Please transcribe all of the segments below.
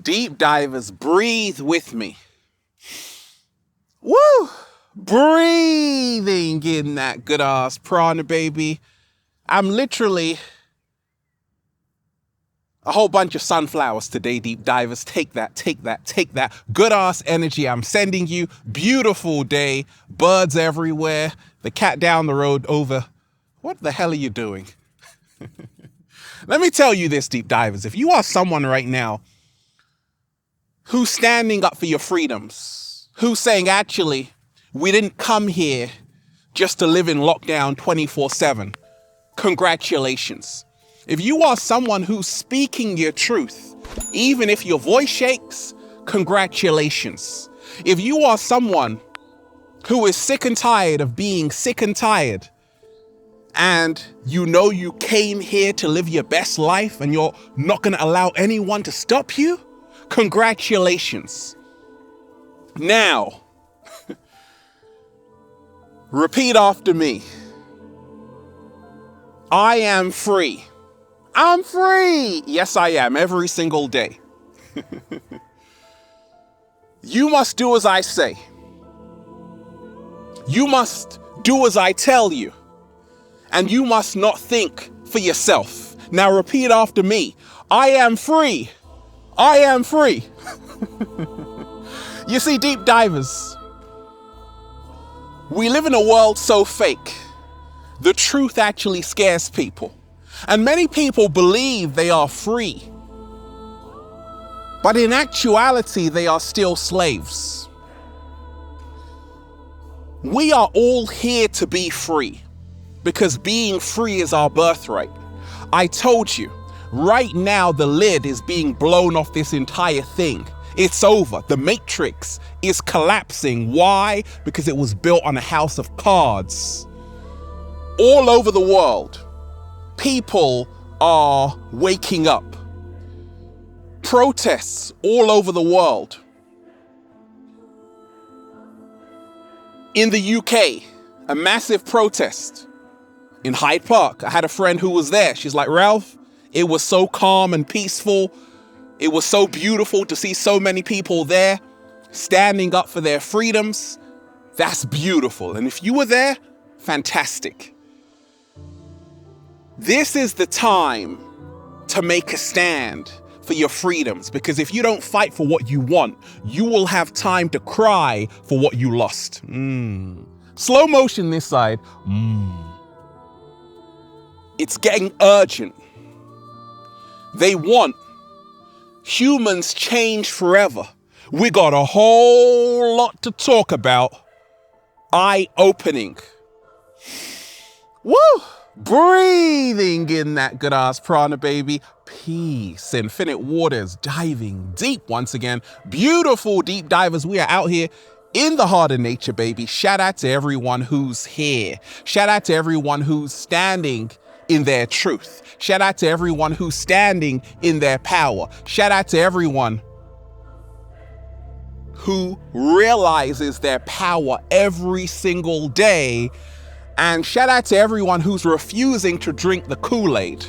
Deep divers, breathe with me. Woo! Breathing in that good ass prana, baby. I'm literally a whole bunch of sunflowers today, deep divers. Take that, take that, take that. Good ass energy I'm sending you. Beautiful day. Birds everywhere. The cat down the road over. What the hell are you doing? Let me tell you this, deep divers. If you are someone right now who's standing up for your freedoms, who's saying, actually, we didn't come here just to live in lockdown 24/7, congratulations. If you are someone who's speaking your truth, even if your voice shakes, congratulations. If you are someone who is sick and tired of being sick and tired, and you know you came here to live your best life and you're not going to allow anyone to stop you, congratulations. Now, repeat after me. I am free. I'm free. Yes, I am, every single day. You must do as I say. You must do as I tell you. And you must not think for yourself. Now repeat after me. I am free. I am free. You see, deep divers, we live in a world so fake. The truth actually scares people. And many people believe they are free. But in actuality, they are still slaves. We are all here to be free, because being free is our birthright. I told you, right now the lid is being blown off this entire thing. It's over. The Matrix is collapsing. Why? Because it was built on a house of cards. All over the world, people are waking up. Protests all over the world. In the UK, a massive protest in Hyde Park. I had a friend who was there. She's like, Ralph, it was so calm and peaceful. It was so beautiful to see so many people there standing up for their freedoms. That's beautiful. And if you were there, fantastic. This is the time to make a stand for your freedoms, because if you don't fight for what you want, you will have time to cry for what you lost. Slow motion this side. It's getting urgent. They want humans change forever. We got a whole lot to talk about. Eye-opening. Woo! Breathing in that good ass prana, baby. Peace, infinite waters, diving deep once again. Beautiful deep divers. We are out here in the heart of nature, baby. Shout out to everyone who's here. Shout out to everyone who's standing in their truth. Shout out to everyone who's standing in their power. Shout out to everyone who realizes their power every single day. And shout out to everyone who's refusing to drink the Kool-Aid.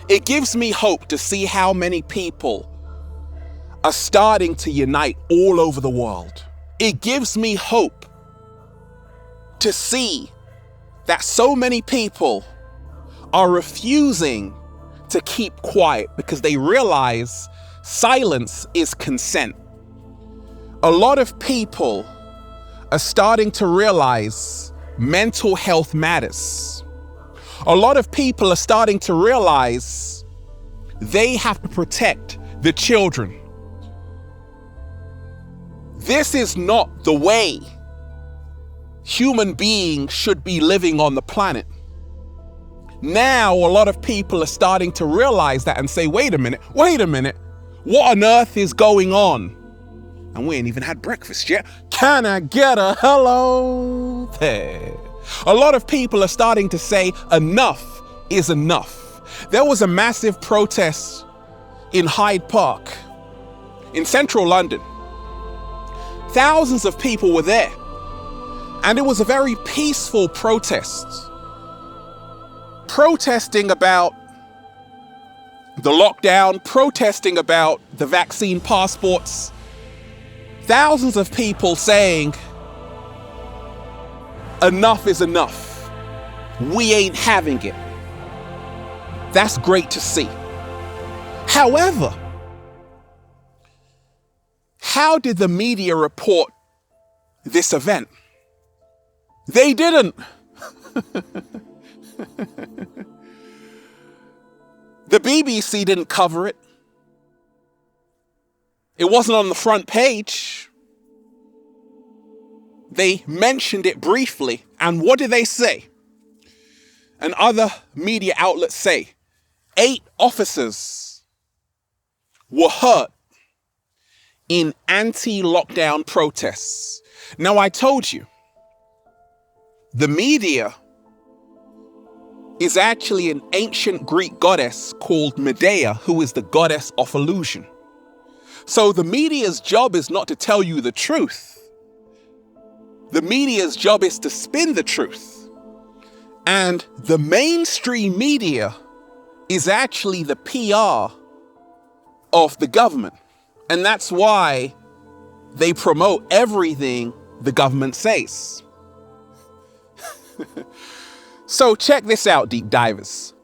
It gives me hope to see how many people are starting to unite all over the world. It gives me hope to see that so many people are refusing to keep quiet because they realize silence is consent. A lot of people are starting to realize mental health matters. A lot of people are starting to realize they have to protect the children. This is not the way human beings should be living on the planet. Now, a lot of people are starting to realize that and say, wait a minute, what on earth is going on? And we ain't even had breakfast yet. Can I get a hello there? A lot of people are starting to say enough is enough. There was a massive protest in Hyde Park in central London. Thousands of people were there. And it was a very peaceful protest. Protesting about the lockdown, protesting about the vaccine passports. Thousands of people saying, enough is enough. We ain't having it. That's great to see. However, how did the media report this event? They didn't. The BBC didn't cover it. It wasn't on the front page. They mentioned it briefly. And what did they say? And other media outlets say 8 officers were hurt in anti-lockdown protests. Now, I told you, the media is actually an ancient Greek goddess called Medea, who is the goddess of illusion. So the media's job is not to tell you the truth. The media's job is to spin the truth. And the mainstream media is actually the PR of the government. And that's why they promote everything the government says. So check this out, deep divers.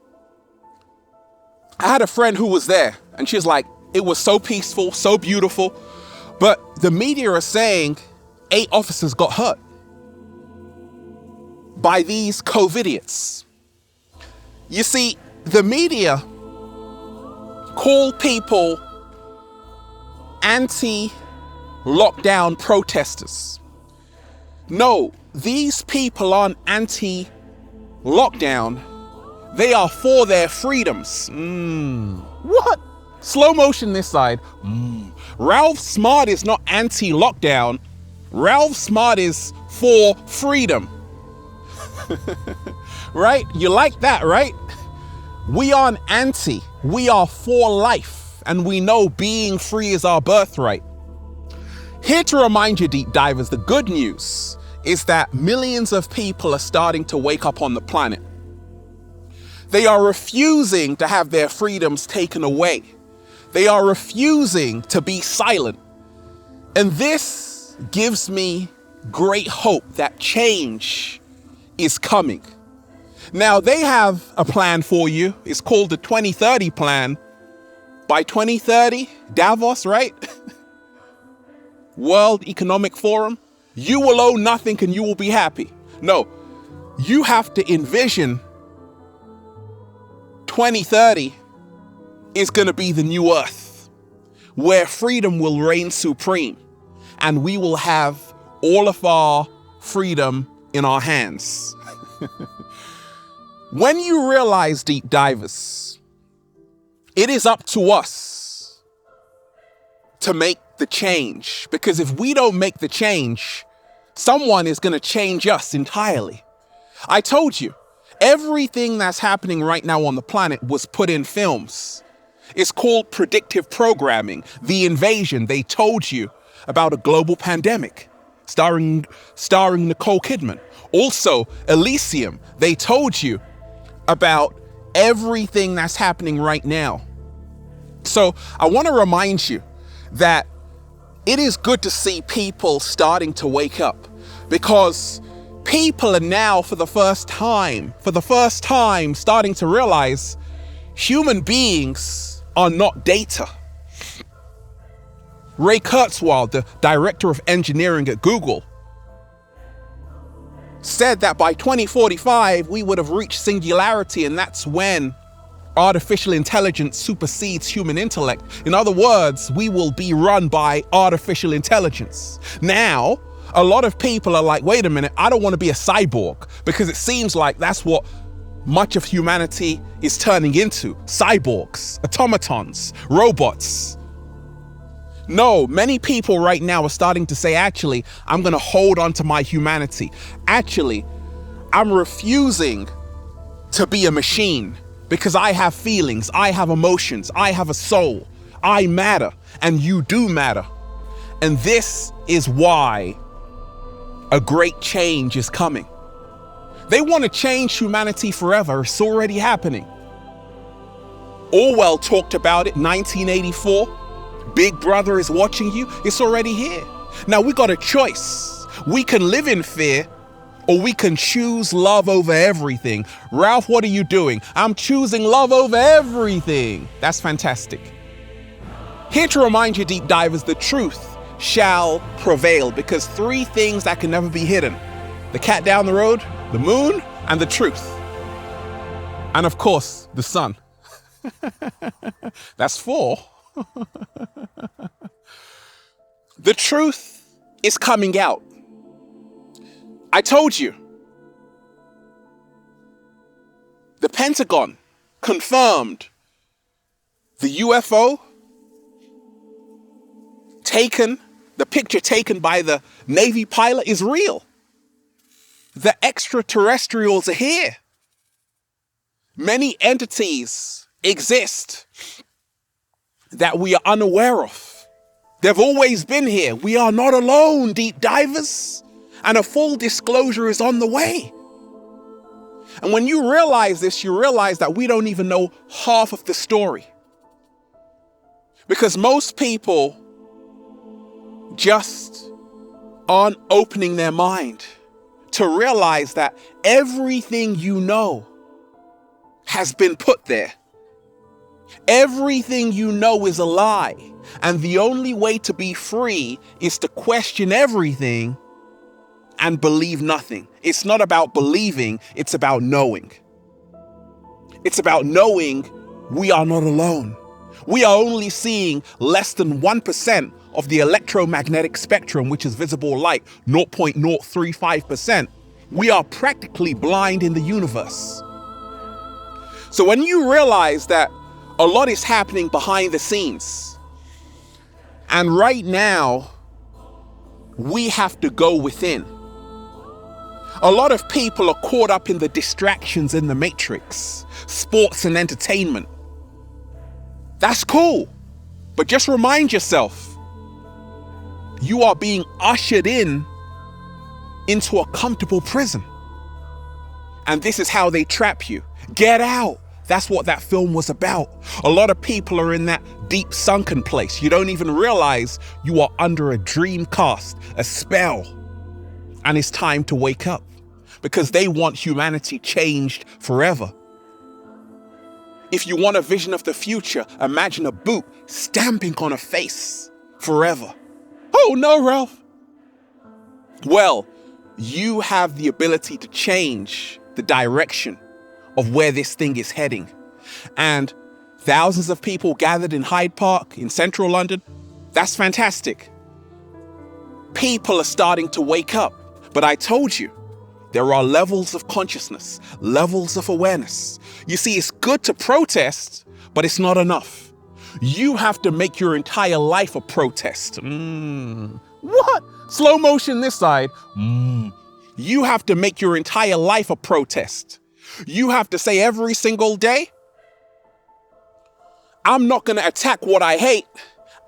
I had a friend who was there and she was like, it was so peaceful, so beautiful. But the media are saying 8 officers got hurt by these COVIDiots. You see, the media call people anti-lockdown protesters. No, these people aren't anti-lockdown. They are for their freedoms. What? Slow motion this side. Ralph Smart is not anti-lockdown. Ralph Smart is for freedom. Right? You like that, right? We aren't anti. We are for life. And we know being free is our birthright. Here to remind you, deep divers, the good news is that millions of people are starting to wake up on the planet. They are refusing to have their freedoms taken away. They are refusing to be silent. And this gives me great hope that change is coming. Now, they have a plan for you. It's called the 2030 plan. By 2030, Davos, right? World Economic Forum. You will owe nothing and you will be happy. No, you have to envision 2030 is going to be the new earth where freedom will reign supreme and we will have all of our freedom in our hands. When you realize, deep divers, it is up to us to make the change, because if we don't make the change, someone is going to change us entirely. I told you, everything that's happening right now on the planet was put in films. It's called predictive programming. The Invasion, they told you about a global pandemic starring Nicole Kidman. Also, Elysium, they told you about everything that's happening right now. So I want to remind you that it is good to see people starting to wake up, because people are now for the first time starting to realize human beings are not data. Ray Kurzweil, the director of engineering at Google, said that by 2045, we would have reached singularity, and that's when artificial intelligence supersedes human intellect. In other words, we will be run by artificial intelligence. Now, a lot of people are like, wait a minute, I don't want to be a cyborg, because it seems like that's what much of humanity is turning into. Cyborgs, automatons, robots. No, many people right now are starting to say, actually, I'm going to hold on to my humanity. Actually, I'm refusing to be a machine, because I have feelings, I have emotions, I have a soul. I matter, and you do matter. And this is why a great change is coming. They want to change humanity forever. It's already happening. Orwell talked about it, 1984. Big Brother is watching you. It's already here. Now we got a choice. We can live in fear, or we can choose love over everything. Ralph, what are you doing? I'm choosing love over everything. That's fantastic. Here to remind you, deep divers, the truth shall prevail, because three things that can never be hidden: the cat down the road, the moon, and the truth. And of course, the sun. That's four. The truth is coming out. I told you. The Pentagon confirmed the UFO the picture taken by the Navy pilot is real. The extraterrestrials are here. Many entities exist that we are unaware of. They've always been here. We are not alone, deep divers. And a full disclosure is on the way. And when you realize this, you realize that we don't even know half of the story. Because most people just aren't opening their mind to realize that everything you know has been put there. Everything you know is a lie. And the only way to be free is to question everything and believe nothing. It's not about believing, it's about knowing. It's about knowing we are not alone. We are only seeing less than 1% of the electromagnetic spectrum, which is visible light, 0.035%. We are practically blind in the universe. So when you realize that a lot is happening behind the scenes, and right now, we have to go within. A lot of people are caught up in the distractions in the matrix, sports and entertainment. That's cool, but just remind yourself, you are being ushered into a comfortable prison. And this is how they trap you. Get out. That's what that film was about. A lot of people are in that deep sunken place. You don't even realize you are under a dream cast, a spell. And it's time to wake up, because they want humanity changed forever. If you want a vision of the future, imagine a boot stamping on a face forever. Oh no, Ralph. Well, you have the ability to change the direction of where this thing is heading. And thousands of people gathered in Hyde Park in central London. That's fantastic. People are starting to wake up. But I told you, there are levels of consciousness, levels of awareness. You see, it's good to protest, but it's not enough. You have to make your entire life a protest. What? Slow motion this side. You have to make your entire life a protest. You have to say every single day, I'm not going to attack what I hate.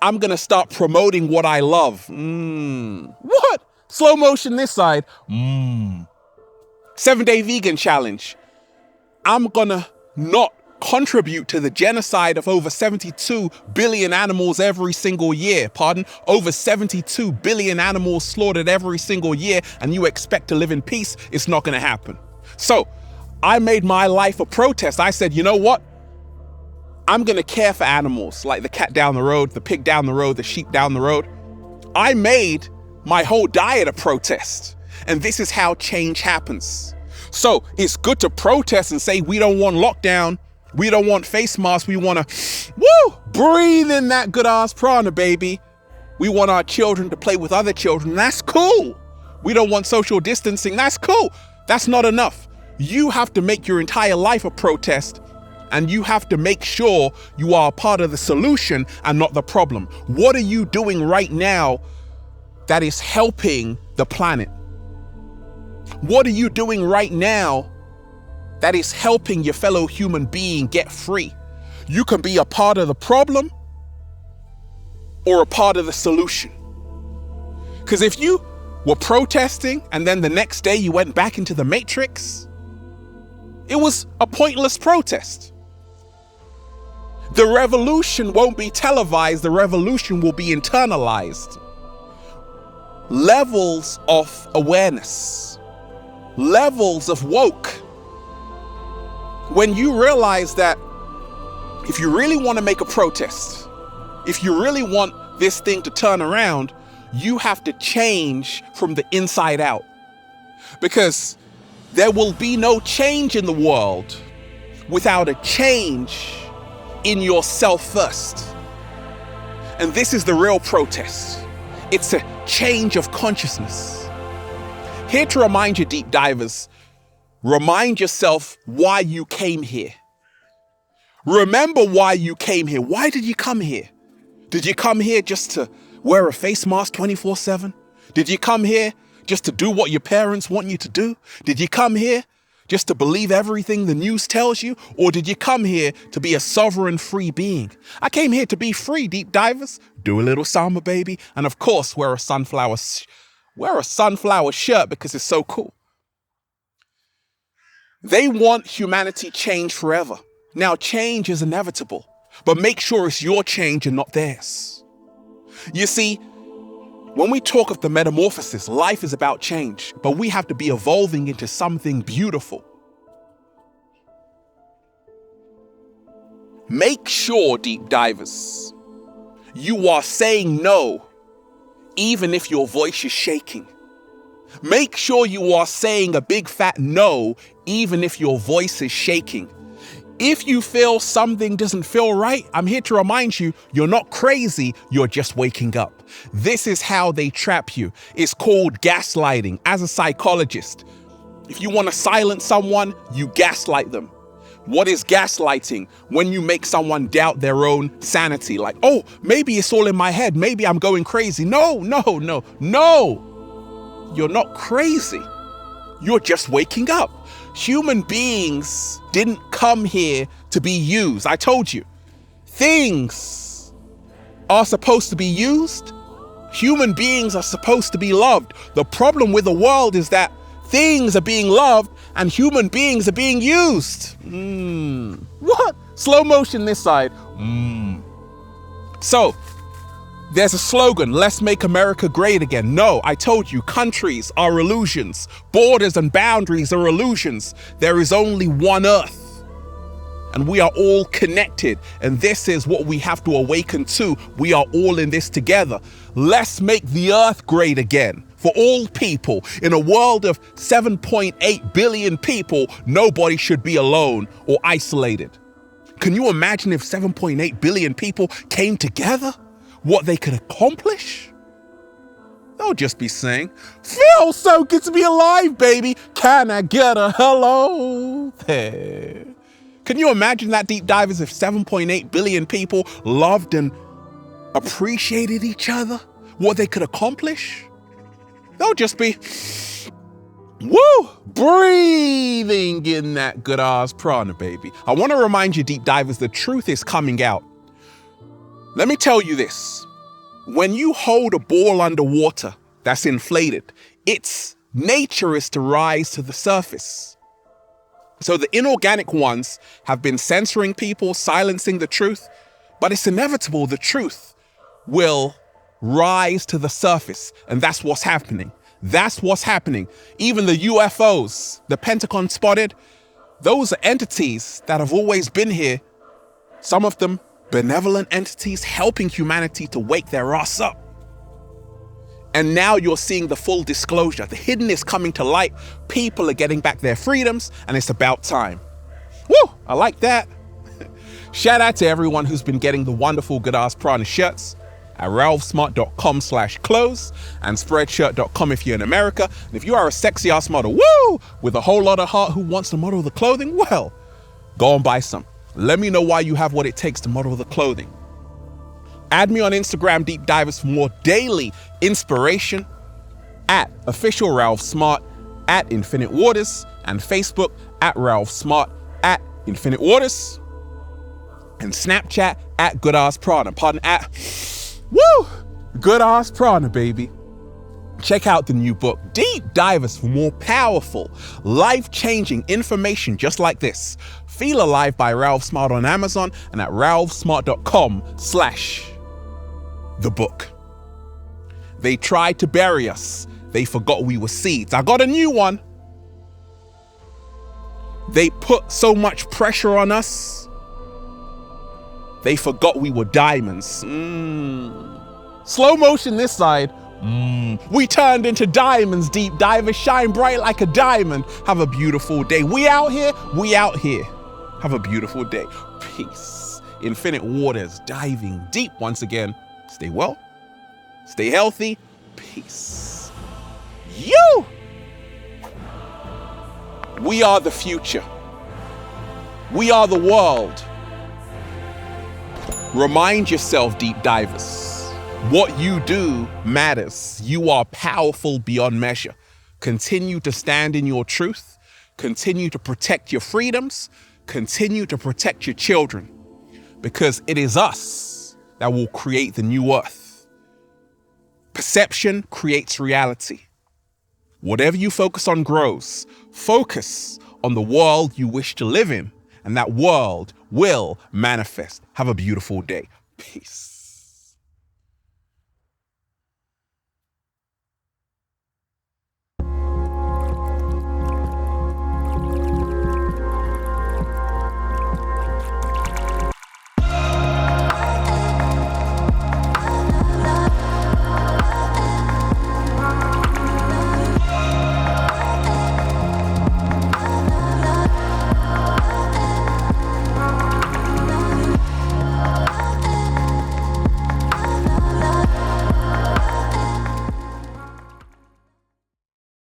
I'm going to start promoting what I love. What? Slow motion this side. 7-day vegan challenge. I'm going to not contribute to the genocide of over 72 billion animals every single year. Over 72 billion animals slaughtered every single year, and you expect to live in peace? It's not going to happen. So I made my life a protest. I said, you know what? I'm going to care for animals, like the cat down the road, the pig down the road, the sheep down the road. I made my whole diet a protest. And this is how change happens. So it's good to protest and say, we don't want lockdown. We don't want face masks. We want to, breathe in that good ass prana, baby. We want our children to play with other children. That's cool. We don't want social distancing. That's cool. That's not enough. You have to make your entire life a protest, and you have to make sure you are a part of the solution and not the problem. What are you doing right now that is helping the planet? What are you doing right now that is helping your fellow human being get free? You can be a part of the problem or a part of the solution. Because if you were protesting and then the next day you went back into the matrix, it was a pointless protest. The revolution won't be televised, the revolution will be internalized. Levels of awareness, levels of woke. When you realize that if you really want to make a protest, if you really want this thing to turn around, you have to change from the inside out. Because there will be no change in the world without a change in yourself first. And this is the real protest. It's a change of consciousness. Here to remind you, deep divers, remind yourself why you came here. Remember why you came here. Why did you come here? Did you come here just to wear a face mask 24/7? Did you come here just to do what your parents want you to do? Did you come here just to believe everything the news tells you? Or did you come here to be a sovereign free being? I came here to be free, deep divers. Do a little samba, baby. And of course, wear a sunflower shirt because it's so cool. They want humanity changed forever. Now, change is inevitable, but make sure it's your change and not theirs. You see, when we talk of the metamorphosis, life is about change, but we have to be evolving into something beautiful. Make sure, deep divers, you are saying no, even if your voice is shaking. Make sure you are saying a big fat no, even if your voice is shaking. If you feel something doesn't feel right, I'm here to remind you, you're not crazy, you're just waking up. This is how they trap you. It's called gaslighting. As a psychologist, if you want to silence someone, you gaslight them. What is gaslighting? When you make someone doubt their own sanity, like, oh, maybe it's all in my head, maybe I'm going crazy. No. You're not crazy. You're just waking up. Human beings didn't come here to be used. I told you, things are supposed to be used. Human beings are supposed to be loved. The problem with the world is that things are being loved and human beings are being used. What? Slow motion this side. So, there's a slogan, let's make America great again. No, I told you, countries are illusions. Borders and boundaries are illusions. There is only one Earth. And we are all connected. And this is what we have to awaken to. We are all in this together. Let's make the Earth great again. For all people, in a world of 7.8 billion people, nobody should be alone or isolated. Can you imagine if 7.8 billion people came together? What they could accomplish? They'll just be saying, feels so good to be alive, baby. Can I get a hello there? Can you imagine that, deep divers, if 7.8 billion people loved and appreciated each other? What they could accomplish? They'll just be, woo, breathing in that good ass prana, baby. I want to remind you, deep divers, the truth is coming out. Let me tell you this. When you hold a ball underwater that's inflated, its nature is to rise to the surface. So the inorganic ones have been censoring people, silencing the truth, but it's inevitable the truth will rise to the surface. And that's what's happening. That's what's happening. Even the UFOs, the Pentagon spotted, those are entities that have always been here. Some of them benevolent entities helping humanity to wake their ass up. And now you're seeing the full disclosure. The hidden is coming to light. People are getting back their freedoms, and it's about time. Woo! I like that. Shout out to everyone who's been getting the wonderful Good Ass Prana shirts at ralphsmart.com/clothes and spreadshirt.com if you're in America. And if you are a sexy ass model, woo, with a whole lot of heart who wants to model the clothing, well, go and buy some. Let me know why you have what it takes to model the clothing. Add me on Instagram, Deep Divers, for more daily inspiration at official Ralph Smart, at Infinite Waters, and Facebook at Ralph Smart, at Infinite Waters, and Snapchat at Good Ass Prana. Pardon, at woo, Good Ass Prana, baby. Check out the new book, Deep Divers, for more powerful, life-changing information just like this. Feel Alive by Ralph Smart on Amazon and at ralphsmart.com/the book. They tried to bury us. They forgot we were seeds. I got a new one. They put so much pressure on us. They forgot we were diamonds. Slow motion this side. We turned into diamonds, deep divers. Shine bright like a diamond. Have a beautiful day. We out here. We out here. Have a beautiful day. Peace. Infinite waters diving deep once again. Stay well. Stay healthy. Peace. You! We are the future. We are the world. Remind yourself, deep divers, what you do matters. You are powerful beyond measure. Continue to stand in your truth. Continue to protect your freedoms. Continue to protect your children, because it is us that will create the new earth. Perception creates reality. Whatever you focus on grows. Focus on the world you wish to live in, and that world will manifest. Have a beautiful day. Peace.